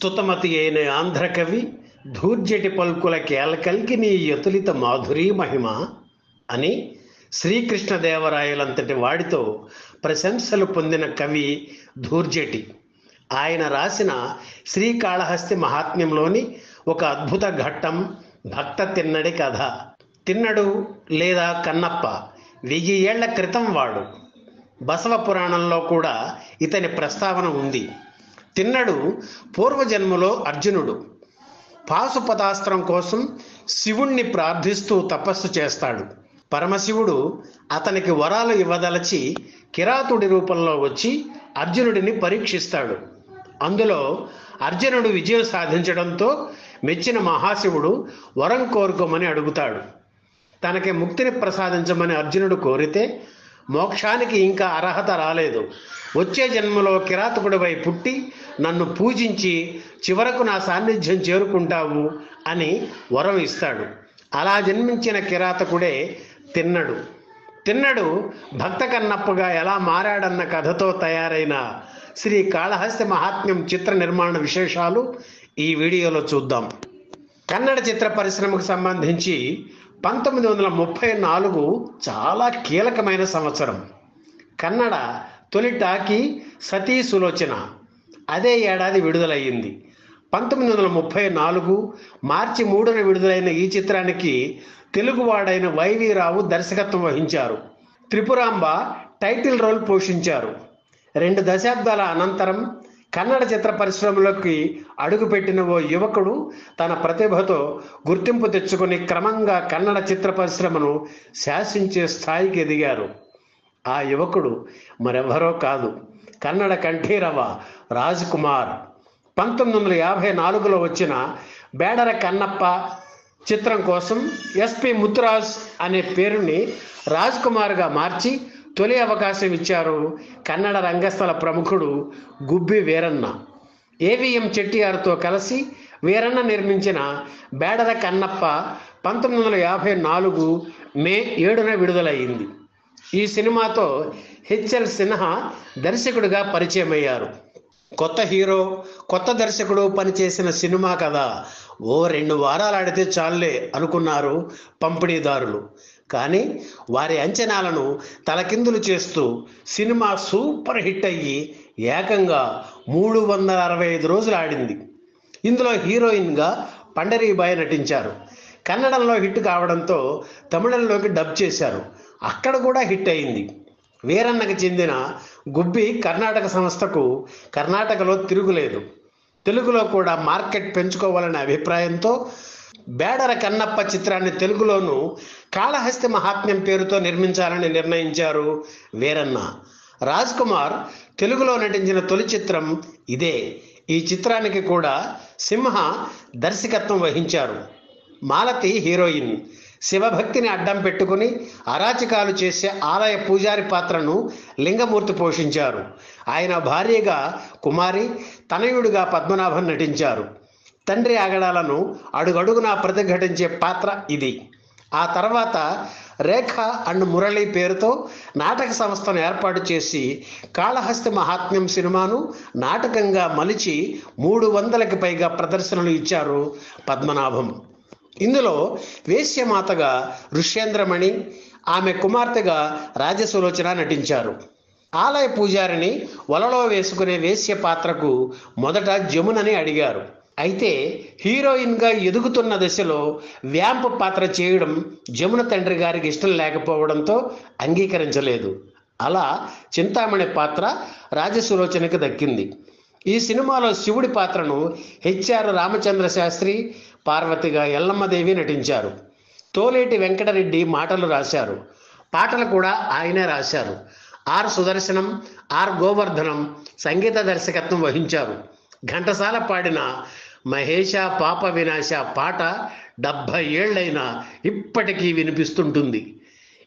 స్తుతమతి అయిన ఆంధ్రకవి ధూర్జటి పల్కుల కేలకల్కి నీ యతులిత మాధురీ మహిమ అని శ్రీకృష్ణదేవరాయలంతటి వాడితో ప్రశంసలు పొందిన కవి ధూర్జటి. ఆయన రాసిన శ్రీకాళహస్తి మహాత్మ్యంలోని ఒక అద్భుత ఘట్టం భక్త తిన్నడి కథ. తిన్నడు లేదా కన్నప్ప 1000 ఏళ్ల క్రితం వాడు. బసవ పురాణంలో కూడా ఇతని ప్రస్తావన ఉంది. తిన్నడు పూర్వజన్మలో అర్జునుడు. పాశుపతాస్త్రం కోసం శివుణ్ణి ప్రార్థిస్తూ తపస్సు చేస్తాడు. పరమశివుడు అతనికి వరాలు ఇవ్వదలచి కిరాతుడి రూపంలో వచ్చి అర్జునుడిని పరీక్షిస్తాడు. అందులో అర్జునుడు విజయం సాధించడంతో మెచ్చిన మహాశివుడు వరం కోరుకోమని అడుగుతాడు. తనకి ముక్తిని ప్రసాదించమని అర్జునుడు కోరితే, మోక్షానికి ఇంకా అర్హత రాలేదు, వచ్చే జన్మలో కిరాతకుడివై పుట్టి నన్ను పూజించి చివరకు నా సాన్నిధ్యం చేరుకుంటావు అని వరం ఇస్తాడు. అలా జన్మించిన కిరాతకుడే తిన్నడు. తిన్నడు భక్త కన్నప్పగా ఎలా మారాడన్న కథతో తయారైన శ్రీ కాళహస్తి మహాత్మ్యం చిత్ర నిర్మాణ విశేషాలు ఈ వీడియోలో చూద్దాం. కన్నడ చిత్ర పరిశ్రమకు సంబంధించి 1934 చాలా కీలకమైన సంవత్సరం. కన్నడ తొలి టాకీ సతీ సులోచన అదే ఏడాది విడుదలయ్యింది. 1934 మార్చి 3న విడుదలైన ఈ చిత్రానికి తెలుగువాడైన వైవి రావు దర్శకత్వం వహించారు. త్రిపురాంబ టైటిల్ రోల్ పోషించారు. 2 దశాబ్దాల అనంతరం కన్నడ చిత్ర పరిశ్రమలోకి అడుగుపెట్టిన ఓ యువకుడు తన ప్రతిభతో గుర్తింపు తెచ్చుకొని క్రమంగా కన్నడ చిత్ర పరిశ్రమను శాసించే స్థాయికి ఎదిగారు. ఆ యువకుడు మరెవరో కాదు, కన్నడ కంఠీరవ రాజ్ కుమార్. 1954లో వచ్చిన బేడర కన్నప్ప చిత్రం కోసం ఎస్పి ముత్తురాజ్ అనే పేరుని రాజ్ కుమార్గా మార్చి తొలి అవకాశం ఇచ్చారు కన్నడ రంగస్థల ప్రముఖుడు గుబ్బి వీరన్న. ఏవిఎం చెట్టియార్తో కలిసి వీరన్న నిర్మించిన బేడర కన్నప్ప 1954 మే 7న విడుదలయ్యింది. ఈ సినిమాతో హెచ్ఎల్ సిన్హా దర్శకుడిగా పరిచయం అయ్యారు. కొత్త హీరో, కొత్త దర్శకుడు పనిచేసిన సినిమా కదా, ఓ 2 వారాలు ఆడితే చాలులే అనుకున్నారు పంపిణీదారులు. కానీ వారి అంచనాలను తలకిందులు చేస్తూ సినిమా సూపర్ హిట్ అయ్యి ఏకంగా 365 రోజులు ఆడింది. ఇందులో హీరోయిన్గా పండరీబాయి నటించారు. కన్నడంలో హిట్ కావడంతో తమిళంలోకి డబ్ చేశారు. అక్కడ కూడా హిట్ అయింది. వీరన్నకు చెందిన గుబ్బి కర్ణాటక సంస్థకు కర్ణాటకలో తిరుగులేదు. తెలుగులో కూడా మార్కెట్ పెంచుకోవాలనే అభిప్రాయంతో బేడర కన్నప్ప చిత్రాన్ని తెలుగులోనూ కాళహస్తి మహాత్మ్యం పేరుతో నిర్మించాలని నిర్ణయించారు వీరన్న. రాజ్ కుమార్ తెలుగులో నటించిన తొలి చిత్రం ఇదే. ఈ చిత్రానికి కూడా సింహ దర్శకత్వం వహించారు. మాలతి హీరోయిన్. శివభక్తిని అడ్డం పెట్టుకుని అరాచకాలు చేసే ఆలయ పూజారి పాత్రను లింగమూర్తి పోషించారు. ఆయన భార్యగా కుమారి, తనయుడిగా పద్మనాభన్ నటించారు. తండ్రి ఆగడాలను అడుగడుగునా ప్రతిఘటించే పాత్ర ఇది. ఆ తర్వాత రేఖ అండ్ మురళి పేరుతో నాటక సంస్థను ఏర్పాటు చేసి కాళహస్తి మహాత్మ్యం సినిమాను నాటకంగా మలిచి 300కి పైగా ప్రదర్శనలు ఇచ్చారు పద్మనాభం. ఇందులో వేశ్యమాతగా ఋష్యేంద్రమణి, ఆమె కుమార్తెగా రాజసులోచన నటించారు. ఆలయ పూజారిని వలలో వేసుకునే వేశ్య పాత్రకు మొదట జమునని అడిగారు. అయితే హీరోయిన్గా ఎదుగుతున్న దశలో వ్యాంప్ పాత్ర చేయడం జమున తండ్రి గారికి ఇష్టం లేకపోవడంతో అంగీకరించలేదు. అలా చింతామణి పాత్ర రాజసులోచనకు దక్కింది. ఈ సినిమాలో శివుడి పాత్రను హెచ్ఆర్ రామచంద్ర శాస్త్రి, పార్వతిగా ఎల్లమ్మదేవి నటించారు. తోలేటి వెంకటరెడ్డి మాటలు రాశారు. పాటలు కూడా ఆయనే రాశారు. ఆర్ సుదర్శనం, ఆర్ గోవర్ధనం సంగీత దర్శకత్వం వహించారు. ఘంటసాల పాడిన మహేష పాప వినాశ పాట 70 ఏళ్లైనా ఇప్పటికీ వినిపిస్తుంటుంది.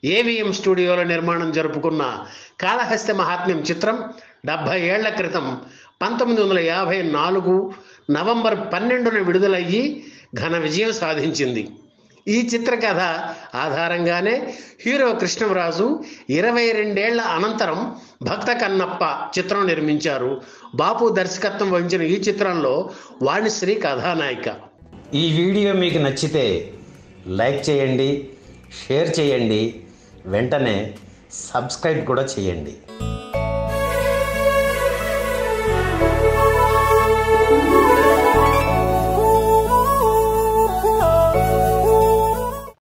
ఏవిఎం స్టూడియోలో నిర్మాణం జరుపుకున్న కాళహస్తి మహాత్మ్యం చిత్రం 70 ఏళ్ల క్రితం 1954 నవంబర్ 12న విడుదలయ్యి ఘన విజయం సాధించింది. ఈ చిత్ర కథ ఆధారంగానే హీరో కృష్ణంరాజు 22 అనంతరం భక్త కన్నప్ప చిత్రం నిర్మించారు. బాపు దర్శకత్వం వహించిన ఈ చిత్రంలో వాణిశ్రీ కథానాయిక. ఈ వీడియో మీకు నచ్చితే లైక్ చేయండి, షేర్ చేయండి, వెంటనే సబ్స్క్రైబ్ కూడా చేయండి.